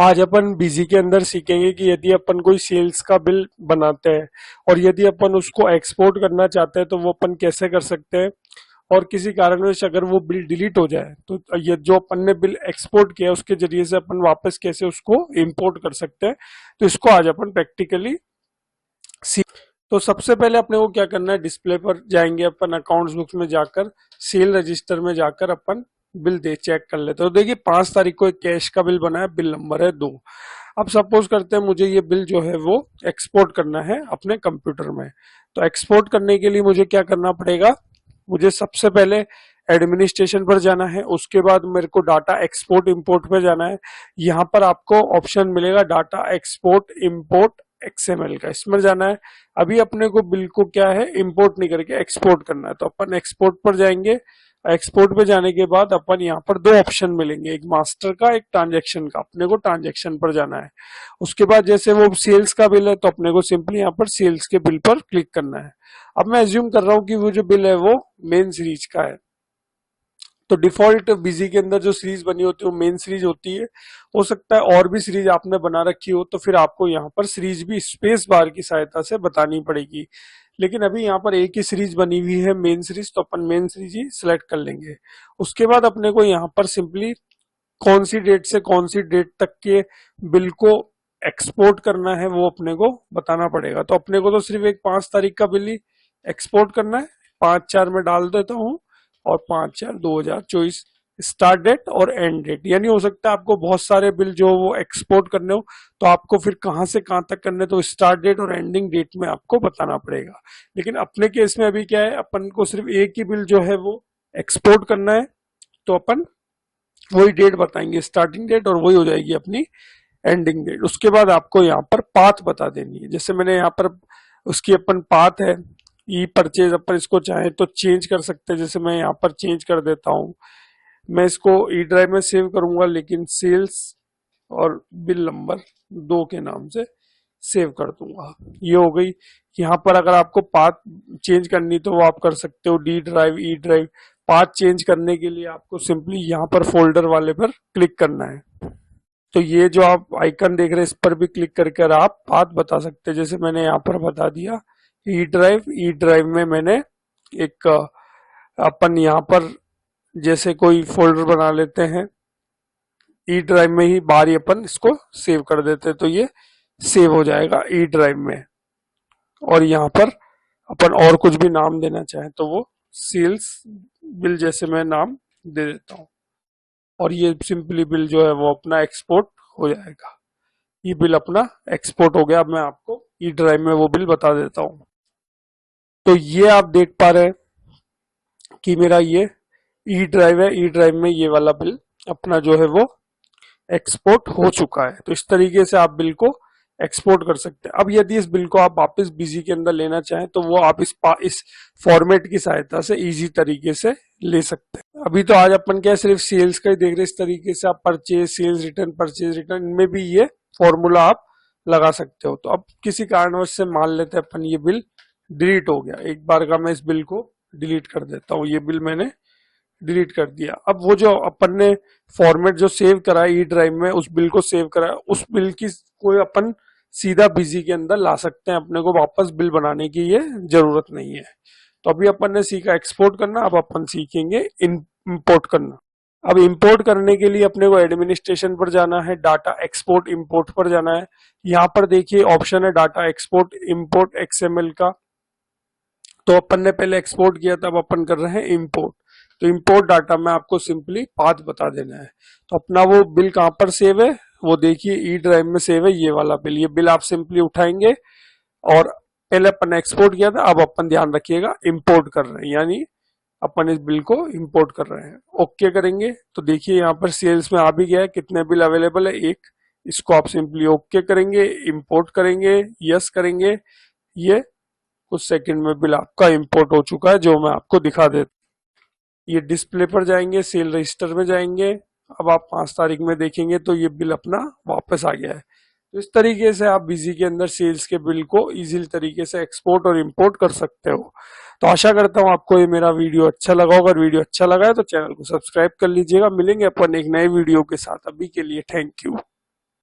आज अपन बिजी के अंदर सीखेंगे कि यदि अपन कोई सेल्स का बिल बनाते हैं और यदि अपन उसको एक्सपोर्ट करना चाहते हैं तो वो अपन कैसे कर सकते हैं, और किसी कारणवश अगर वो बिल डिलीट हो जाए तो ये जो अपन ने बिल एक्सपोर्ट किया उसके जरिए से अपन वापस कैसे उसको इंपोर्ट कर सकते हैं। तो इसको आज अपन प्रैक्टिकली सीख। तो सबसे पहले अपने को क्या करना है, डिस्प्ले पर जाएंगे, अपन अकाउंट्स बुक्स में जाकर सेल रजिस्टर में जाकर अपन बिल दे चेक कर लेते हैं। तो देखिए 5 तारीख को एक कैश का बिल बना है, बिल नंबर है 2। अब सपोज करते हैं मुझे ये बिल जो है वो एक्सपोर्ट करना है अपने कंप्यूटर में। तो एक्सपोर्ट करने के लिए मुझे क्या करना पड़ेगा, मुझे सबसे पहले एडमिनिस्ट्रेशन पर जाना है, उसके बाद मेरे को डाटा एक्सपोर्ट इंपोर्ट पे जाना है। यहाँ पर आपको ऑप्शन मिलेगा डाटा एक्सपोर्ट इंपोर्ट XML का, इसमें जाना है। अभी अपने को बिल को क्या है, इंपोर्ट नहीं करके एक्सपोर्ट करना है, तो अपन एक्सपोर्ट पर जाएंगे। एक्सपोर्ट पे जाने के बाद अपन यहाँ पर 2 ऑप्शन मिलेंगे, एक मास्टर का एक ट्रांजैक्शन का। अपने को ट्रांजैक्शन पर जाना है। उसके बाद जैसे वो सेल्स का बिल है तो अपने को सिंपली यहाँ पर सेल्स के बिल पर क्लिक करना है। अब मैं एज्यूम कर रहा हूँ कि वो जो बिल है वो मेन सीरीज का है, तो डिफॉल्ट बिजी के अंदर जो सीरीज बनी होती है वो मेन सीरीज होती है। हो सकता है और भी सीरीज आपने बना रखी हो, तो फिर आपको यहाँ पर सीरीज भी स्पेस बार की सहायता से बतानी पड़ेगी। लेकिन अभी यहाँ पर एक ही सीरीज बनी हुई है मेन सीरीज, तो अपन मेन सीरीज ही सिलेक्ट कर लेंगे। उसके बाद अपने को यहाँ पर सिंपली कौन सी डेट से कौन सी डेट तक के बिल को एक्सपोर्ट करना है वो अपने को बताना पड़ेगा। तो अपने को तो सिर्फ एक 5 तारीख का बिल ही एक्सपोर्ट करना है। 5/4 में डाल देता हूँ और 5/4/2024 स्टार्ट डेट और एंड डेट। यानी हो सकता है आपको बहुत सारे बिल जो वो एक्सपोर्ट करने हो, तो आपको फिर कहां से कहां तक करने, तो स्टार्ट डेट और एंडिंग डेट में आपको बताना पड़ेगा। लेकिन अपने केस में अभी क्या है, अपन को सिर्फ एक ही बिल जो है वो एक्सपोर्ट करना है, तो अपन वही डेट बताएंगे, स्टार्टिंग डेट, और वही हो जाएगी अपनी एंडिंग डेट। उसके बाद आपको यहाँ पर पाथ बता देनी है। जैसे मैंने यहाँ पर उसकी अपन पाथ है ई परचेज, अपन इसको चाहे तो चेंज कर सकते हैं। जैसे मैं यहाँ पर चेंज कर देता हूँ, मैं इसको ई ड्राइव में सेव करूंगा, लेकिन सेल्स और बिल नंबर 2 के नाम से सेव कर दूंगा। ये हो गई। यहाँ पर अगर आपको पाथ चेंज करनी तो वो आप कर सकते हो, D drive E drive. Path change करने के लिए आपको सिंपली यहाँ पर फोल्डर वाले पर क्लिक करना है। तो ये जो आप आइकन देख रहे हैं इस पर भी क्लिक करके आप पाथ बता सकते हैं। जैसे मैंने यहाँ पर बता दिया ई ड्राइव में मैंने एक अपन यहाँ पर जैसे कोई फोल्डर बना लेते हैं, ई ड्राइव में ही बाहर ही अपन इसको सेव कर देते हैं, तो ये सेव हो जाएगा ई ड्राइव में। और यहाँ पर अपन और कुछ भी नाम देना चाहें तो वो सेल्स बिल जैसे मैं नाम दे देता हूँ, और ये सिंपली बिल जो है वो अपना एक्सपोर्ट हो जाएगा। ये बिल अपना एक्सपोर्ट हो गया। अब मैं आपको ई ड्राइव में वो बिल बता देता हूँ। तो ये आप देख पा रहे हैं कि मेरा ये ई ड्राइव है, ई ड्राइव में ये वाला बिल अपना जो है वो एक्सपोर्ट हो चुका है। तो इस तरीके से आप बिल को एक्सपोर्ट कर सकते हैं। अब यदि इस बिल को आप वापस बिजी के अंदर लेना चाहें तो वो आप इस फॉर्मेट की सहायता से इजी तरीके से ले सकते हैं। अभी तो आज अपन क्या सिर्फ सेल्स का ही देख रहे, इस तरीके से आप purchase sales return purchase return इनमें भी ये फॉर्मूला आप लगा सकते हो। तो अब किसी कारणवश से मान लेते हैं अपन ये बिल डिलीट हो गया, एक बार का मैं इस बिल को डिलीट कर देता हूँ। ये बिल मैंने डिलीट कर दिया। अब वो जो अपन ने फॉर्मेट जो सेव करा है ई ड्राइव में, उस बिल को सेव करा है, उस बिल की कोई अपन सीधा बिजी के अंदर ला सकते हैं। अपने को वापस बिल बनाने की ये जरूरत नहीं है। तो अभी अपन ने सीखा एक्सपोर्ट करना, अब अपन सीखेंगे इंपोर्ट करना। अब इंपोर्ट करने के लिए अपने को एडमिनिस्ट्रेशन पर जाना है, डाटा एक्सपोर्ट इंपोर्ट पर जाना है। यहाँ पर देखिए ऑप्शन है डाटा एक्सपोर्ट इंपोर्ट XML का। तो अपन ने पहले एक्सपोर्ट किया था, अब अपन कर रहे हैं इंपोर्ट। तो इंपोर्ट डाटा में आपको सिंपली पाथ बता देना है। तो अपना वो बिल कहाँ पर सेव है वो देखिए ई ड्राइव में सेव है, ये वाला बिल। ये बिल आप सिंपली उठाएंगे, और पहले अपन एक्सपोर्ट किया था, अब अपन ध्यान रखिएगा इंपोर्ट कर रहे हैं, यानी अपन इस बिल को इंपोर्ट कर रहे हैं। ओके करेंगे तो देखिए यहाँ पर सेल्स में आ भी गया है, कितने बिल अवेलेबल है, एक। इसको आप सिंपली ओके करेंगे, इंपोर्ट करेंगे, यस करेंगे, ये कुछ सेकंड में बिल आपका इंपोर्ट हो चुका है जो मैं आपको दिखा देता। ये डिस्प्ले पर जाएंगे, सेल रजिस्टर में जाएंगे। अब आप 5 तारीख में देखेंगे तो ये बिल अपना वापस आ गया है। तो इस तरीके से आप बिजी के अंदर सेल्स के बिल को इजी तरीके से एक्सपोर्ट और इंपोर्ट कर सकते हो। तो आशा करता हूँ आपको ये मेरा वीडियो अच्छा लगा होगा। अगर वीडियो अच्छा लगा है तो चैनल को सब्सक्राइब कर लीजिएगा। मिलेंगे अपन एक नए वीडियो के साथ। अभी के लिए थैंक यू।